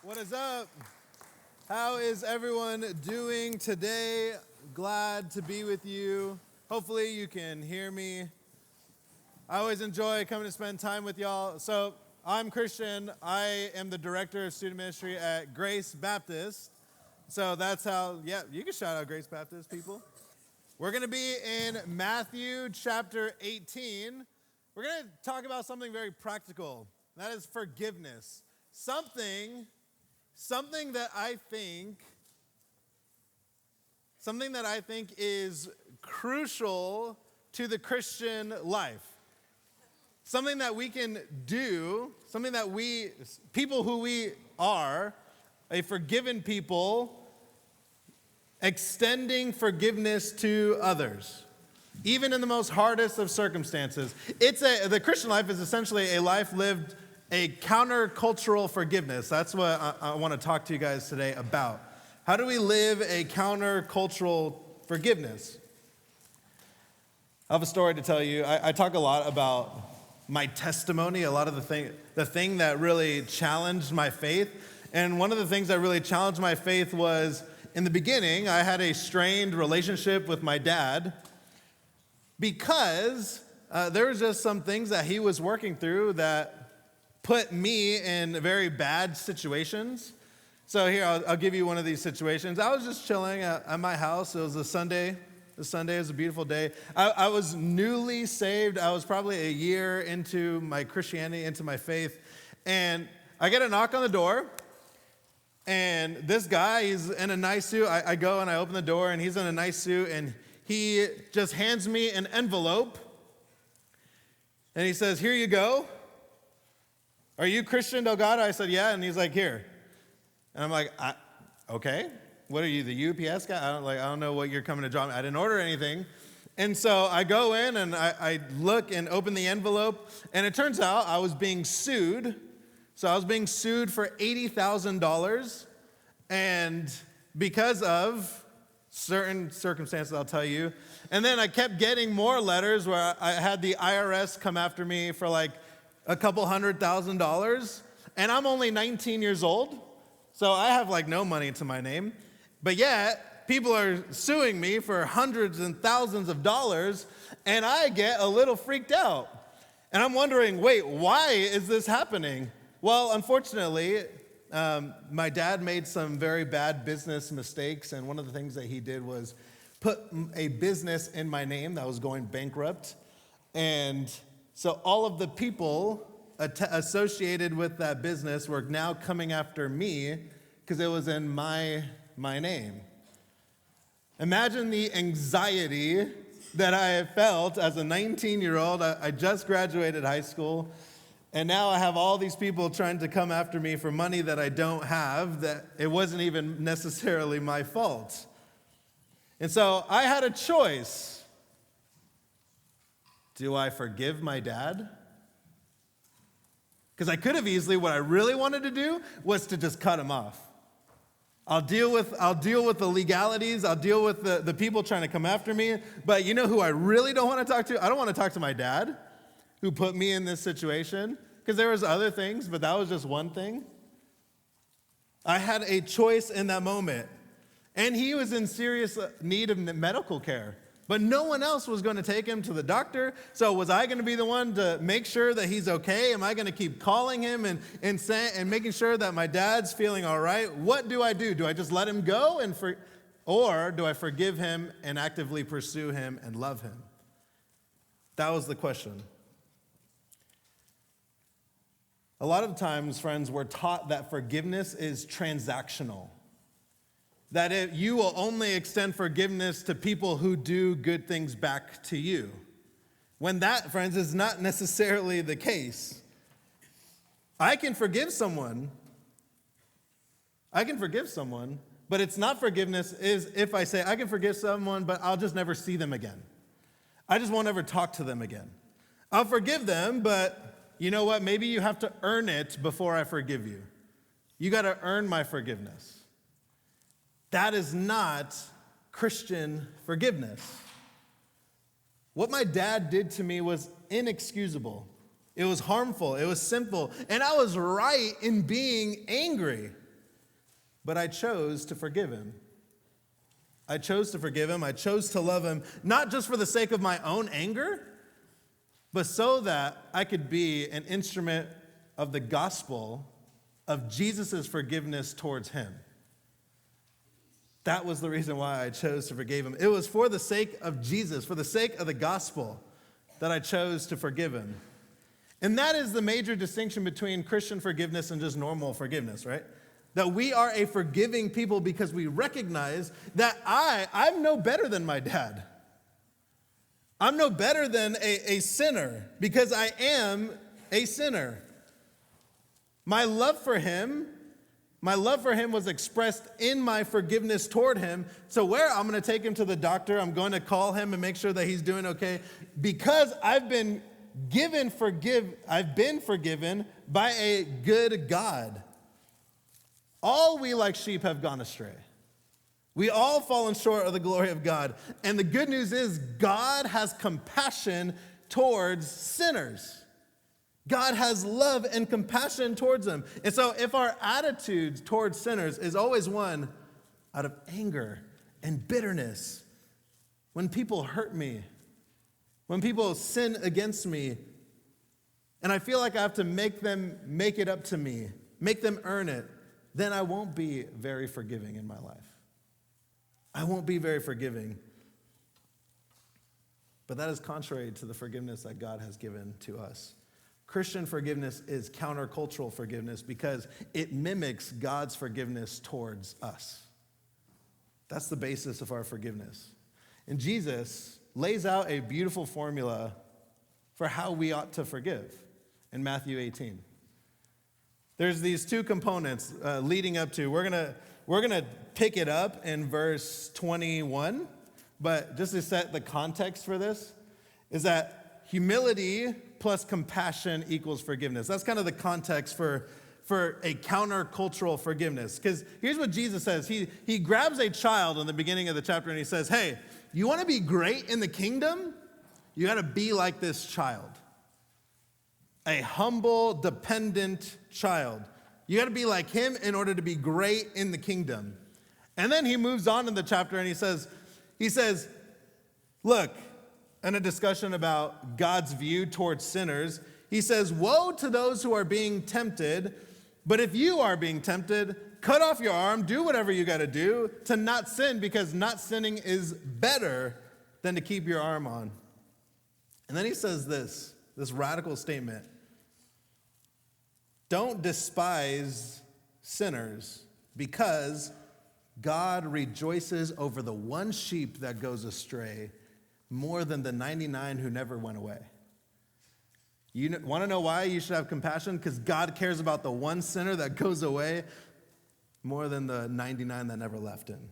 What is up? How is everyone doing today? Glad to be with you. Hopefully you can hear me. I always enjoy coming to spend time with y'all. So I'm Christian. I am the director of student ministry at Grace Baptist. So that's how, you can shout out Grace Baptist, people. We're going to be in Matthew chapter 18. We're going to talk about something very practical. That is forgiveness. Something that I think is crucial to the Christian life. Something that we can do, something that people who we are, a forgiven people, extending forgiveness to others, even in the most hardest of circumstances. The Christian life is essentially a life lived a countercultural forgiveness. That's what I want to talk to you guys today about. How do we live a countercultural forgiveness? I have a story to tell you. I talk a lot about my testimony, a lot of the thing that really challenged my faith. And one of the things that really challenged my faith was, in the beginning, I had a strained relationship with my dad because there was just some things that he was working through that put me in very bad situations. So here, I'll give you one of these situations. I was just chilling at my house. It was a Sunday. The Sunday was a beautiful day. I was newly saved. I was probably a year into my Christianity, into my faith. And I get a knock on the door. And this guy, he's in a nice suit. I go and I open the door, and he's in a nice suit. And he just hands me an envelope. And he says, "Here you go. Are you Christian Delgado?" I said, "Yeah." And he's like, "Here." And I'm like, "Okay. What are you, the UPS guy? I don't know what you're coming to drop me. I didn't order anything." And so I go in and I look and open the envelope, and it turns out I was being sued. So I was being sued for $80,000, and because of certain circumstances, I'll tell you. And then I kept getting more letters where I had the IRS come after me for like a couple $100,000, and I'm only 19 years old, so I have like no money to my name. But yet, people are suing me for hundreds and thousands of dollars, and I get a little freaked out. And I'm wondering, wait, why is this happening? Well, unfortunately, my dad made some very bad business mistakes, and one of the things that he did was put a business in my name that was going bankrupt. And so all of the people associated with that business were now coming after me because it was in my name. Imagine the anxiety that I felt as a 19-year-old. I just graduated high school, and now I have all these people trying to come after me for money that I don't have, that it wasn't even necessarily my fault. And so I had a choice. Do I forgive my dad? Because I could have easily, what I really wanted to do was to just cut him off. I'll deal with the legalities. I'll deal with the people trying to come after me. But you know who I really don't want to talk to? I don't want to talk to my dad, who put me in this situation. Because there was other things, but that was just one thing. I had a choice in that moment. And he was in serious need of medical care. But no one else was going to take him to the doctor. So was I going to be the one to make sure that he's okay? Am I going to keep calling him and making sure that my dad's feeling all right? What do I do? Do I just let him go or do I forgive him and actively pursue him and love him? That was the question. A lot of times, friends, we're taught that forgiveness is transactional. That you will only extend forgiveness to people who do good things back to you. When that, friends, is not necessarily the case. I can forgive someone, but it's not forgiveness is if I say I can forgive someone, but I'll just never see them again. I just won't ever talk to them again. I'll forgive them, but you know what? Maybe you have to earn it before I forgive you. You got to earn my forgiveness. That is not Christian forgiveness. What my dad did to me was inexcusable. It was harmful. It was sinful. And I was right in being angry. but I chose to forgive him. I chose to forgive him. I chose to love him, not just for the sake of my own anger, but so that I could be an instrument of the gospel of Jesus' forgiveness towards him. That was the reason why I chose to forgive him. It was for the sake of Jesus, for the sake of the gospel, that I chose to forgive him. And that is the major distinction between Christian forgiveness and just normal forgiveness, right? That we are a forgiving people because we recognize that I'm no better than my dad. I'm no better than a sinner because I am a sinner. My love for him was expressed in my forgiveness toward him. So where I'm going to take him to the doctor, I'm going to call him and make sure that he's doing okay because I've been forgiven by a good God. All we like sheep have gone astray. We all fallen short of the glory of God. And the good news is God has compassion towards sinners. God has love and compassion towards them. And so if our attitude towards sinners is always one out of anger and bitterness, when people hurt me, when people sin against me, and I feel like I have to make them make it up to me, make them earn it, then I won't be very forgiving in my life. I won't be very forgiving. But that is contrary to the forgiveness that God has given to us. Christian forgiveness is countercultural forgiveness because it mimics God's forgiveness towards us. That's the basis of our forgiveness. And Jesus lays out a beautiful formula for how we ought to forgive in Matthew 18. There's these two components leading up to. We're gonna pick it up in verse 21, but just to set the context for this, is that humility plus compassion equals forgiveness. That's kind of the context for a countercultural forgiveness. Because here's what Jesus says. He grabs a child in the beginning of the chapter and he says, hey, you want to be great in the kingdom? You got to be like this child. A humble, dependent child. You got to be like him in order to be great in the kingdom. And then he moves on in the chapter and he says, look, in a discussion about God's view towards sinners, he says, woe to those who are being tempted, but if you are being tempted, cut off your arm, do whatever you got to do to not sin, because not sinning is better than to keep your arm on. And then he says this radical statement. Don't despise sinners, because God rejoices over the one sheep that goes astray more than the 99 who never went away. You want to know why you should have compassion? Because God cares about the one sinner that goes away more than the 99 that never left him.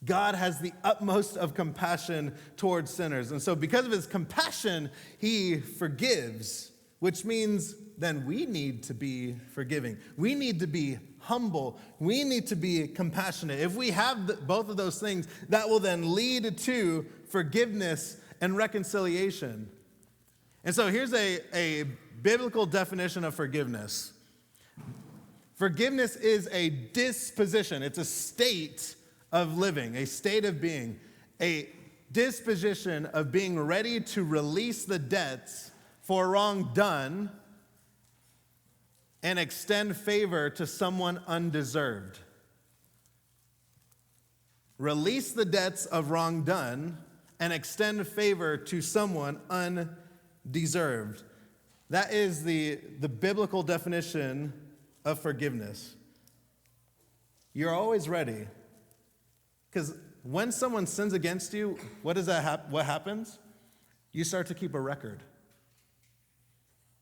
God has the utmost of compassion towards sinners. And so because of his compassion, he forgives, which means then we need to be forgiving. We need to be humble. We need to be compassionate. If we have both of those things, that will then lead to forgiveness and reconciliation. And so here's a biblical definition of forgiveness. Forgiveness is a disposition. It's a state of living, a state of being, a disposition of being ready to release the debts for wrong done and extend favor to someone undeserved. Release the debts of wrong done and extend favor to someone undeserved. That is the biblical definition of forgiveness. You're always ready. Because when someone sins against you, what happens? You start to keep a record.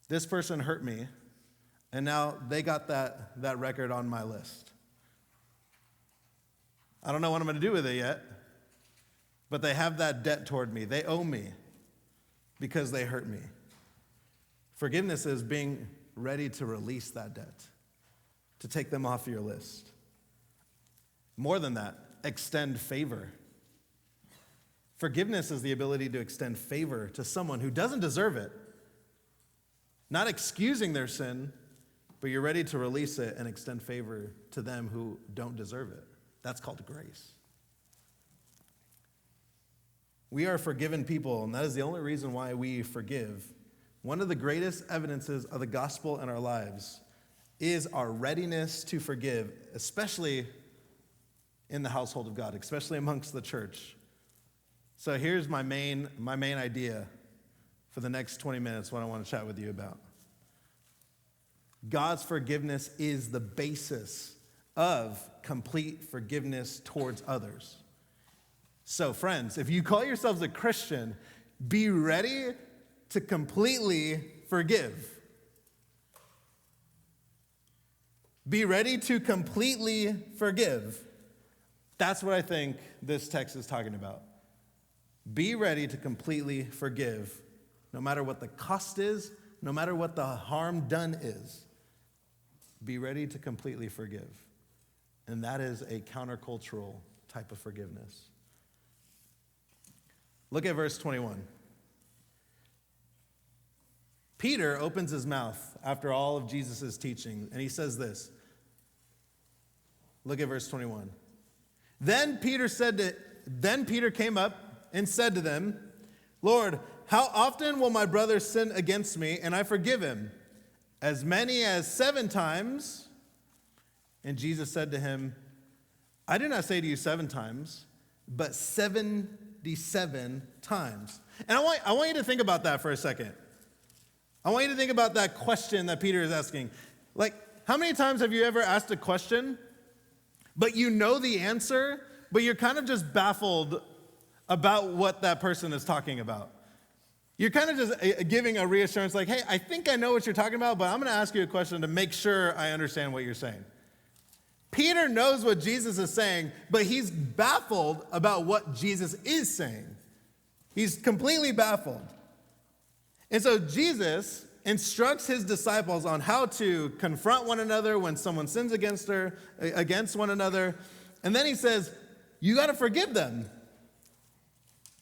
This person hurt me, and now they got that record on my list. I don't know what I'm going to do with it yet, but they have that debt toward me. They owe me because they hurt me. Forgiveness is being ready to release that debt, to take them off your list. More than that, extend favor. Forgiveness is the ability to extend favor to someone who doesn't deserve it. Not excusing their sin, but you're ready to release it and extend favor to them who don't deserve it. That's called grace. We are forgiven people, and that is the only reason why we forgive. One of the greatest evidences of the gospel in our lives is our readiness to forgive, especially in the household of God, especially amongst the church. So here's my main idea for the next 20 minutes, what I want to chat with you about. God's forgiveness is the basis of complete forgiveness towards others. So friends, if you call yourselves a Christian, be ready to completely forgive. Be ready to completely forgive. That's what I think this text is talking about. Be ready to completely forgive, no matter what the cost is, no matter what the harm done is. Be ready to completely forgive. And that is a countercultural type of forgiveness. Look at verse 21. Peter opens his mouth after all of Jesus' teaching, and he says this. Look at verse 21. Then Peter came up and said to them, Lord, how often will my brother sin against me, and I forgive him? As many as 7 times? And Jesus said to him, I do not say to you 7 times, but 77 times. And I want you to think about that for a second. I want you to think about that question that Peter is asking. Like, how many times have you ever asked a question, but you know the answer, but you're kind of just baffled about what that person is talking about? You're kind of just giving a reassurance like, hey, I think I know what you're talking about, but I'm going to ask you a question to make sure I understand what you're saying. Peter knows what Jesus is saying, but he's baffled about what Jesus is saying. He's completely baffled. And so Jesus instructs his disciples on how to confront one another when someone sins against one another. And then he says, you got to forgive them.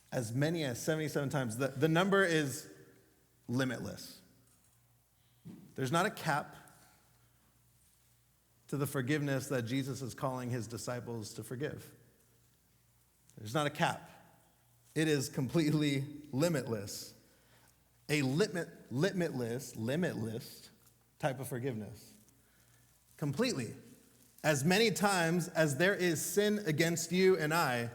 As many as 77 times. The number is limitless. There's not a cap to the forgiveness that Jesus is calling his disciples to forgive. There's not a cap. It is completely limitless. A limitless type of forgiveness. Completely. As many times as there is sin against you and I,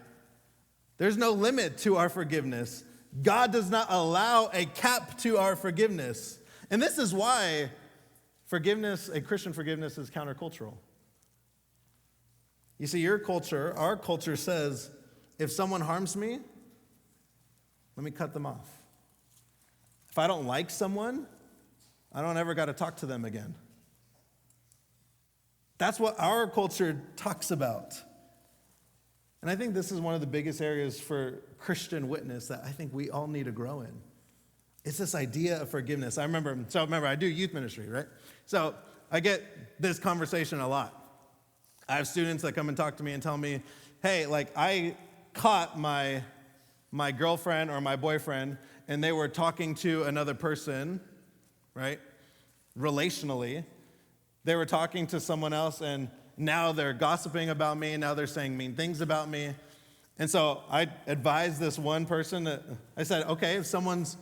there's no limit to our forgiveness. God does not allow a cap to our forgiveness. And this is why forgiveness, a Christian forgiveness, is countercultural. You see, our culture says, if someone harms me, let me cut them off. If I don't like someone, I don't ever got to talk to them again. That's what our culture talks about. And I think this is one of the biggest areas for Christian witness that I think we all need to grow in. It's this idea of forgiveness. Remember, I do youth ministry, right? So I get this conversation a lot. I have students that come and talk to me and tell me, hey, like I caught my girlfriend or my boyfriend and they were talking to another person, right? Relationally. They were talking to someone else and now they're gossiping about me. Now they're saying mean things about me. And so I advised this one person that I said, okay, if someone's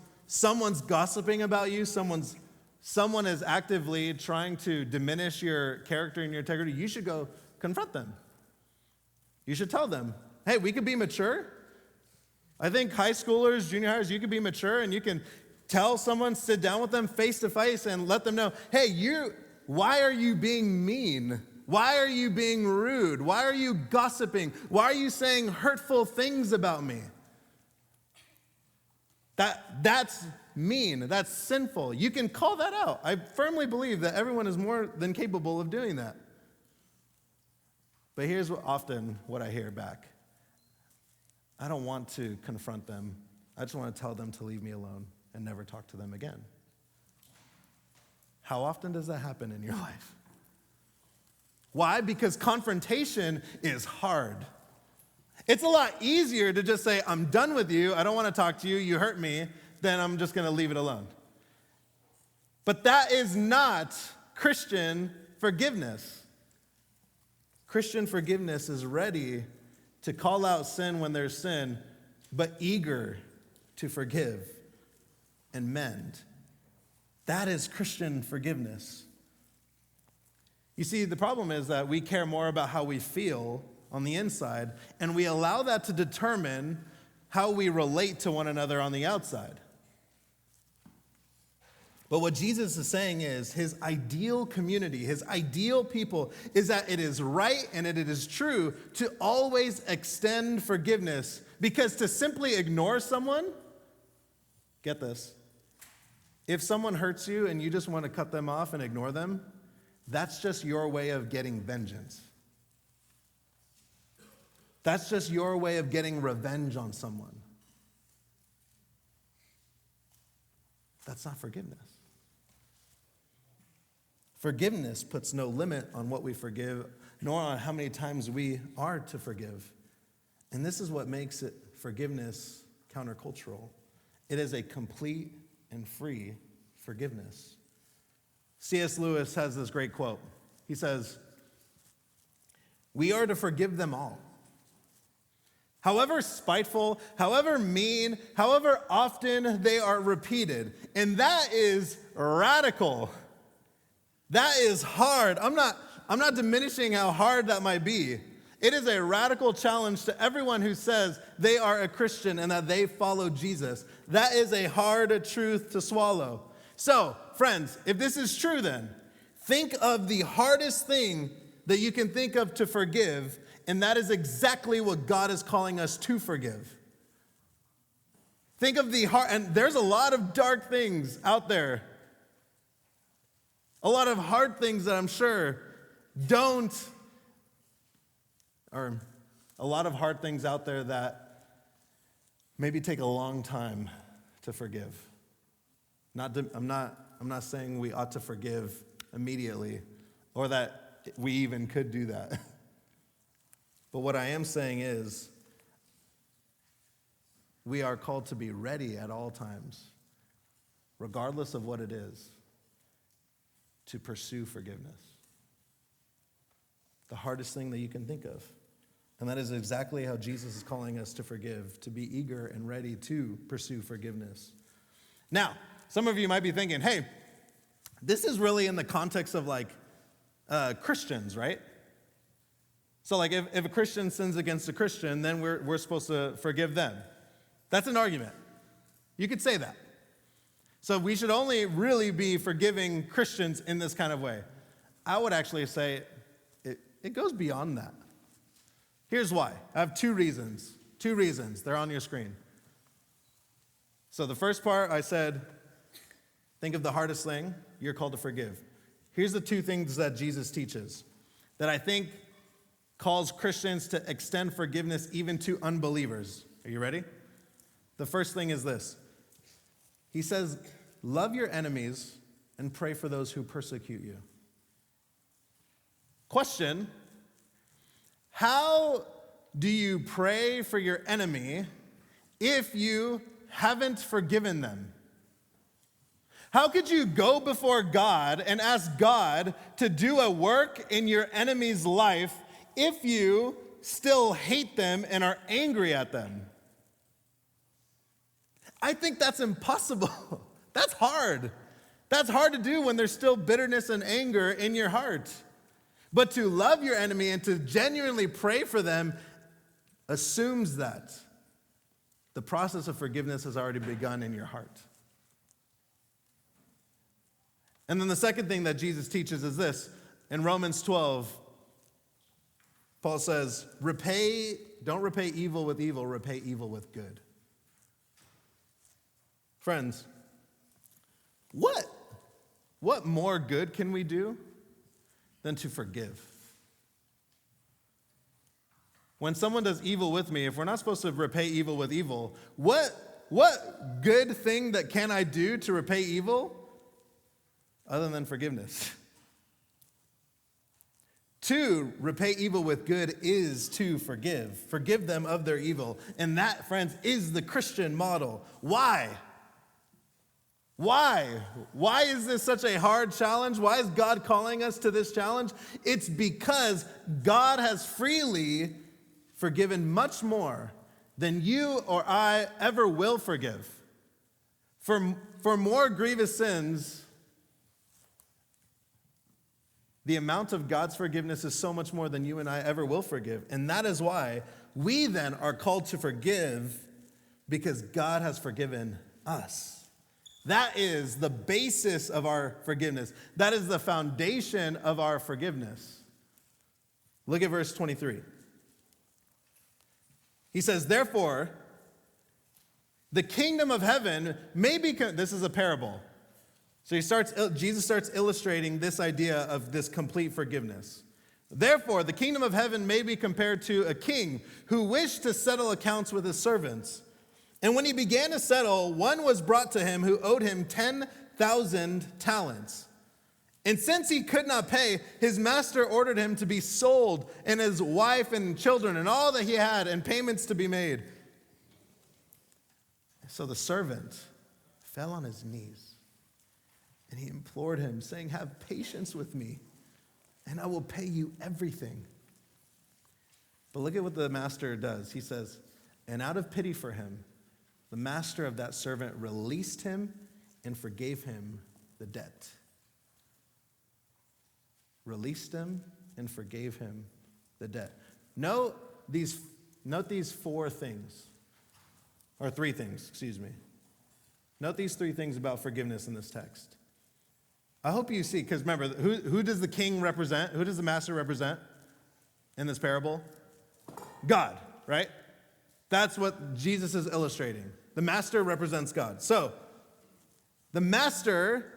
gossiping about you, someone is actively trying to diminish your character and your integrity, you should go confront them. You should tell them, hey, we could be mature. I think high schoolers, junior hires, you could be mature and you can tell someone, sit down with them face to face and let them know, hey, why are you being mean? Why are you being rude? Why are you gossiping? Why are you saying hurtful things about me? That's mean. That's sinful. You can call that out. I firmly believe that everyone is more than capable of doing that. But here's often what I hear back. I don't want to confront them. I just want to tell them to leave me alone and never talk to them again. How often does that happen in your life? Why? Because confrontation is hard. It's a lot easier to just say, I'm done with you, I don't want to talk to you, you hurt me, then I'm just going to leave it alone. But that is not Christian forgiveness. Christian forgiveness is ready to call out sin when there's sin, but eager to forgive and mend. That is Christian forgiveness. You see, the problem is that we care more about how we feel on the inside, and we allow that to determine how we relate to one another on the outside. But what Jesus is saying is his ideal community, his ideal people, is that it is right and it is true to always extend forgiveness, because to simply ignore someone, get this, if someone hurts you and you just want to cut them off and ignore them, that's just your way of getting vengeance. That's just your way of getting revenge on someone. That's not forgiveness. Forgiveness puts no limit on what we forgive, nor on how many times we are to forgive. And this is what makes it forgiveness countercultural. It is a complete and free forgiveness. C.S. Lewis has this great quote. He says, "We are to forgive them all. However spiteful, however mean, however often they are repeated." And that is radical. That is hard. I'm not diminishing how hard that might be. It is a radical challenge to everyone who says they are a Christian and that they follow Jesus. That is a hard truth to swallow. So, friends, if this is true then, think of the hardest thing that you can think of to forgive, and that is exactly what God is calling us to forgive. Think of the hard, and there's a lot of dark things out there. A lot of hard things that I'm sure or a lot of hard things out there that maybe take a long time to forgive. I'm not saying we ought to forgive immediately, or that we even could do that. But what I am saying is, we are called to be ready at all times, regardless of what it is, to pursue forgiveness. The hardest thing that you can think of. And that is exactly how Jesus is calling us to forgive, to be eager and ready to pursue forgiveness. Now, some of you might be thinking, hey, this is really in the context of Christians, right? So like if a Christian sins against a Christian, then we're supposed to forgive them. That's an argument. You could say that. So we should only really be forgiving Christians in this kind of way. I would actually say it goes beyond that. Here's why. I have two reasons. They're on your screen. So the first part, I said, think of the hardest thing you're called to forgive. Here's the two things that Jesus teaches that I think calls Christians to extend forgiveness even to unbelievers. Are you ready? The first thing is this. He says, love your enemies and pray for those who persecute you. Question, how do you pray for your enemy if you haven't forgiven them? How could you go before God and ask God to do a work in your enemy's life if you still hate them and are angry at them? I think that's impossible. That's hard. That's hard to do when there's still bitterness and anger in your heart. But to love your enemy and to genuinely pray for them assumes that the process of forgiveness has already begun in your heart. And then the second thing that Jesus teaches is this. In Romans 12, Paul says, don't repay evil with evil, repay evil with good. Friends, what more good can we do than to forgive? When someone does evil with me, if we're not supposed to repay evil with evil, what good thing that can I do to repay evil other than forgiveness? To repay evil with good is to forgive. Forgive them of their evil. And that, friends, is the Christian model. Why? Why? Why is this such a hard challenge? Why is God calling us to this challenge? It's because God has freely forgiven much more than you or I ever will forgive. For more grievous sins, the amount of God's forgiveness is so much more than you and I ever will forgive. And that is why we then are called to forgive, because God has forgiven us. That is the basis of our forgiveness. That is the foundation of our forgiveness. Look at verse 23. He says, therefore, the kingdom of heaven may be, this is a parable. So Jesus starts illustrating this idea of this complete forgiveness. Therefore, the kingdom of heaven may be compared to a king who wished to settle accounts with his servants. And when he began to settle, one was brought to him who owed him 10,000 talents. And since he could not pay, his master ordered him to be sold, and his wife and children and all that he had, and payments to be made. So the servant fell on his knees, and he implored him, saying, have patience with me, and I will pay you everything. But look at what the master does. He says, and out of pity for him, the master of that servant released him and forgave him the debt. Released him and forgave him the debt. Note these four things, or three things, excuse me. Note these three things about forgiveness in this text. I hope you see, because remember, who does the king represent? Who does the master represent in this parable? God, right? That's what Jesus is illustrating. The master represents God. So, the master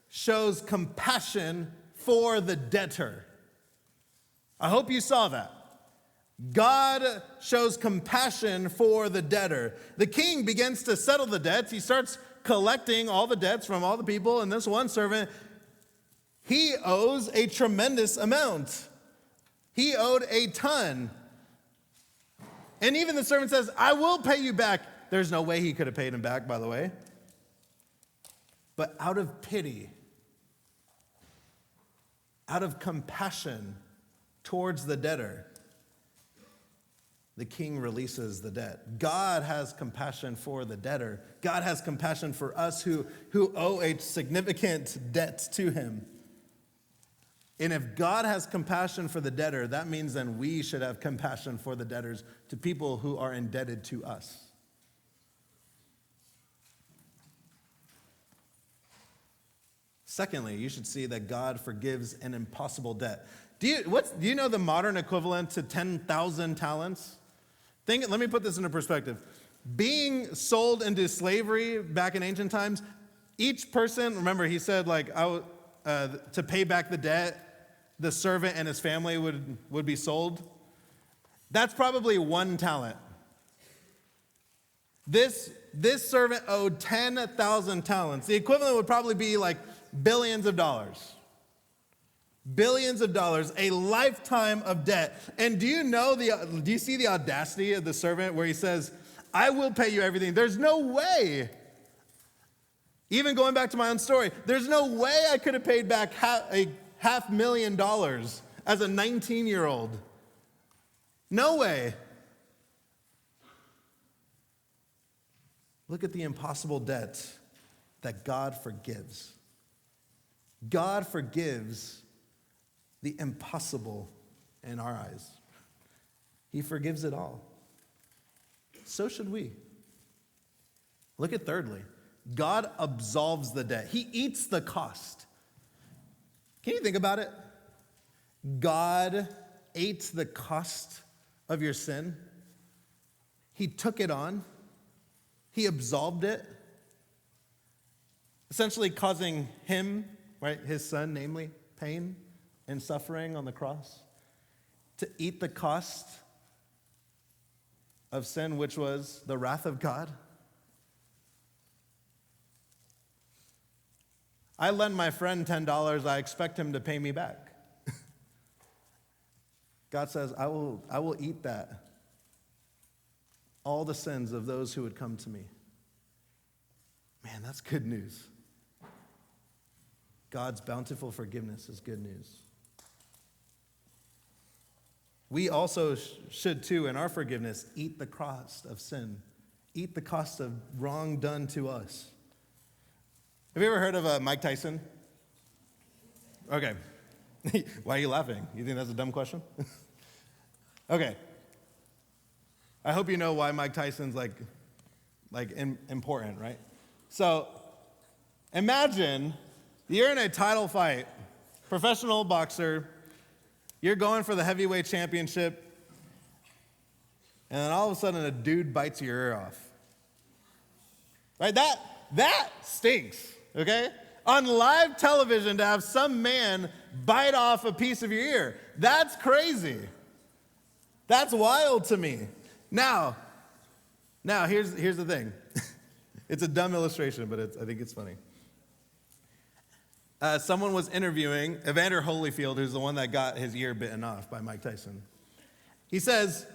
shows compassion for the debtor. I hope you saw that. God shows compassion for the debtor. The king begins to settle the debts. He starts collecting all the debts from all the people, and this one servant, he owes a tremendous amount. He owed a ton. And even the servant says, I will pay you back. There's no way he could have paid him back, by the way. But out of pity, out of compassion towards the debtor, the king releases the debt. God has compassion for the debtor. God has compassion for us who owe a significant debt to him. And if God has compassion for the debtor, that means then we should have compassion for the debtors, to people who are indebted to us. Secondly, you should see that God forgives an impossible debt. Do you know the modern equivalent to 10,000 talents? Let me put this into perspective. Being sold into slavery back in ancient times, each person, remember he said to pay back the debt, the servant and his family would be sold. That's probably 1 talent. This servant owed 10,000 talents. The equivalent would probably be like billions of dollars. Billions of dollars, a lifetime of debt. And do you see the audacity of the servant where he says, I will pay you everything? There's no way. Even going back to my own story, there's no way I could have paid back $500,000 as a 19-year-old. No way. Look at the impossible debt that God forgives. God forgives the impossible in our eyes. He forgives it all. So should we. Look at thirdly, God absolves the debt. He eats the cost. Can you think about it? God ate the cost of your sin. He took it on. He absolved it, essentially causing him, right, his son, namely, pain and suffering on the cross, to eat the cost of sin, which was the wrath of God. I lend my friend $10, I expect him to pay me back. God says, I will eat that. All the sins of those who would come to me. Man, that's good news. God's bountiful forgiveness is good news. We also should, too, in our forgiveness, eat the cost of sin, eat the cost of wrong done to us. Have you ever heard of Mike Tyson? Okay. Why are you laughing? You think that's a dumb question? Okay. I hope you know why Mike Tyson's important, right? So imagine you're in a title fight, professional boxer, you're going for the heavyweight championship, and then all of a sudden a dude bites your ear off. Right? That stinks, okay? On live television to have some man bite off a piece of your ear. That's crazy. That's wild to me. Now here's the thing. It's a dumb illustration, but I think it's funny. Someone was interviewing Evander Holyfield, who's the one that got his ear bitten off by Mike Tyson. He says,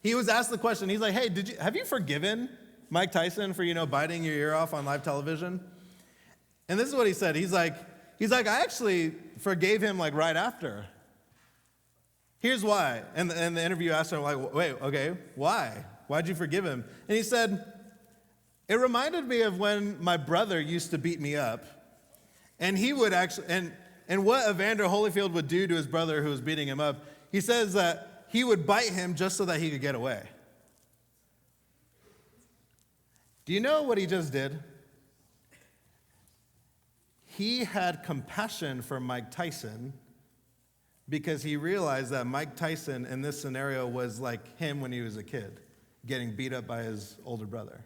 he was asked the question, he's like, hey, have you forgiven Mike Tyson for, biting your ear off on live television? And this is what he said. He's like, I actually forgave him right after. Here's why. And the interview asked him, wait, okay, why? Why'd you forgive him? And he said, it reminded me of when my brother used to beat me up. And he would actually, and what Evander Holyfield would do to his brother who was beating him up, he says that he would bite him just so that he could get away. Do you know what he just did? He had compassion for Mike Tyson because he realized that Mike Tyson in this scenario was like him when he was a kid, getting beat up by his older brother.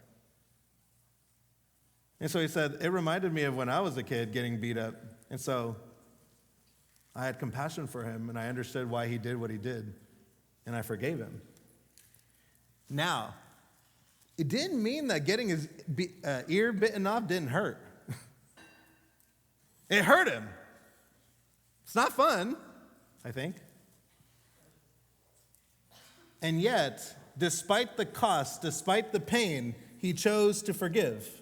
And so he said, it reminded me of when I was a kid getting beat up. And so I had compassion for him, and I understood why he did what he did, and I forgave him. Now, it didn't mean that getting his ear bitten off didn't hurt. It hurt him. It's not fun, I think. And yet, despite the cost, despite the pain, he chose to forgive.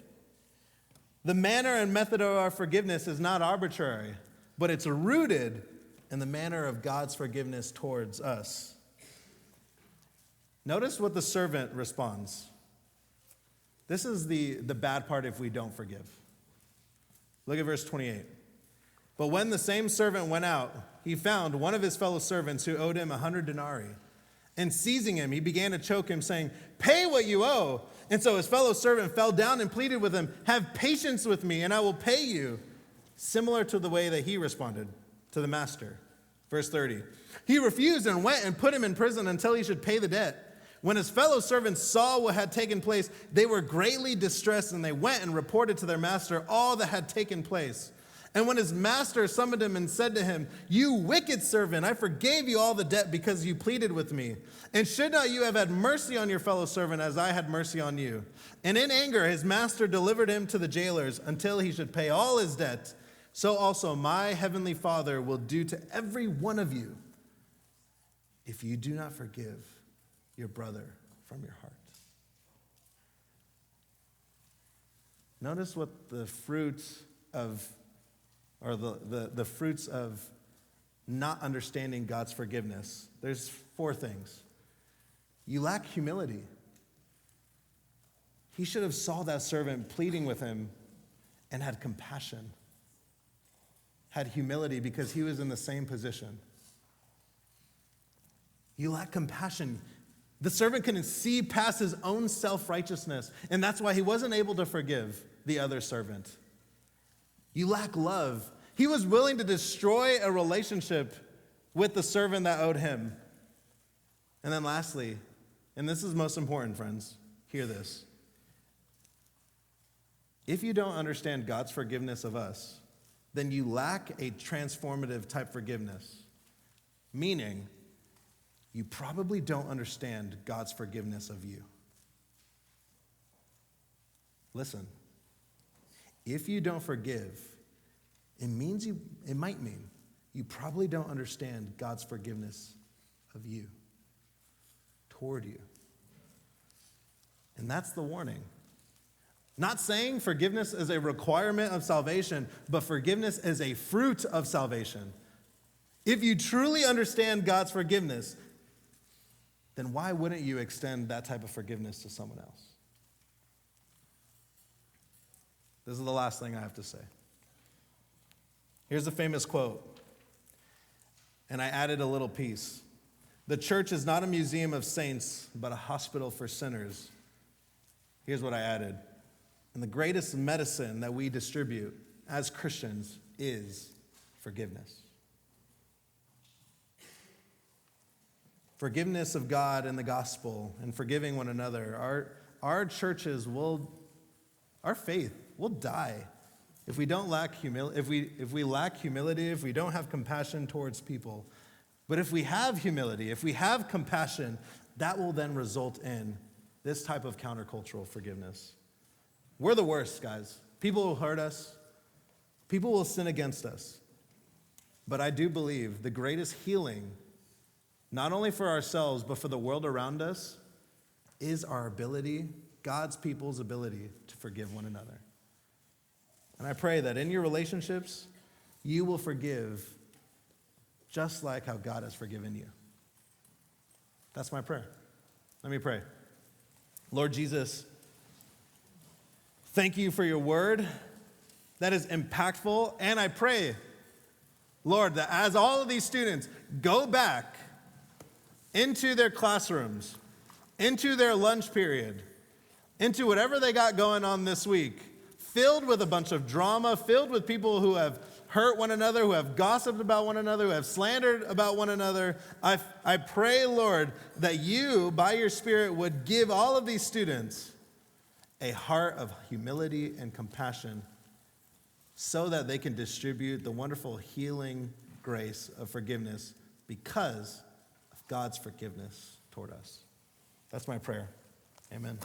The manner and method of our forgiveness is not arbitrary, but it's rooted in the manner of God's forgiveness towards us. Notice what the servant responds. This is the bad part if we don't forgive. Look at verse 28. But when the same servant went out, he found one of his fellow servants who owed him 100 denarii. And seizing him, he began to choke him, saying, pay what you owe. And so his fellow servant fell down and pleaded with him, have patience with me, and I will pay you. Similar to the way that he responded to the master. Verse 30. He refused and went and put him in prison until he should pay the debt. When his fellow servants saw what had taken place, they were greatly distressed, and they went and reported to their master all that had taken place. And when his master summoned him and said to him, you wicked servant, I forgave you all the debt because you pleaded with me. And should not you have had mercy on your fellow servant as I had mercy on you? And in anger his master delivered him to the jailers until he should pay all his debt. So also my heavenly Father will do to every one of you if you do not forgive your brother from your heart. Notice what the fruits of not understanding God's forgiveness. There's 4 things. You lack humility. He should have saw that servant pleading with him and had compassion. Had humility because he was in the same position. You lack compassion. The servant couldn't see past his own self-righteousness, and that's why he wasn't able to forgive the other servant. You lack love. He was willing to destroy a relationship with the servant that owed him. And then lastly, and this is most important, friends, hear this. If you don't understand God's forgiveness of us, then you lack a transformative type forgiveness, meaning you probably don't understand God's forgiveness of you. Listen. If you don't forgive, it might mean you probably don't understand God's forgiveness of you, toward you. And that's the warning. Not saying forgiveness is a requirement of salvation, but forgiveness is a fruit of salvation. If you truly understand God's forgiveness, then why wouldn't you extend that type of forgiveness to someone else? This is the last thing I have to say. Here's a famous quote, and I added a little piece. The church is not a museum of saints, but a hospital for sinners. Here's what I added. And the greatest medicine that we distribute as Christians is forgiveness. Forgiveness of God and the gospel and forgiving one another. Our churches our faith will die if we don't lack humility, if we lack humility, if we don't have compassion towards people. But if we have humility, if we have compassion, that will then result in this type of countercultural forgiveness. We're the worst, guys. People will hurt us. People will sin against us. But I do believe the greatest healing, not only for ourselves, but for the world around us, is our ability, God's people's ability to forgive one another. And I pray that in your relationships, you will forgive just like how God has forgiven you. That's my prayer. Let me pray. Lord Jesus, thank you for your word that is impactful. And I pray, Lord, that as all of these students go back into their classrooms, into their lunch period, into whatever they got going on this week, filled with a bunch of drama, filled with people who have hurt one another, who have gossiped about one another, who have slandered about one another. I pray, Lord, that you, by your Spirit, would give all of these students a heart of humility and compassion so that they can distribute the wonderful healing grace of forgiveness because of God's forgiveness toward us. That's my prayer. Amen.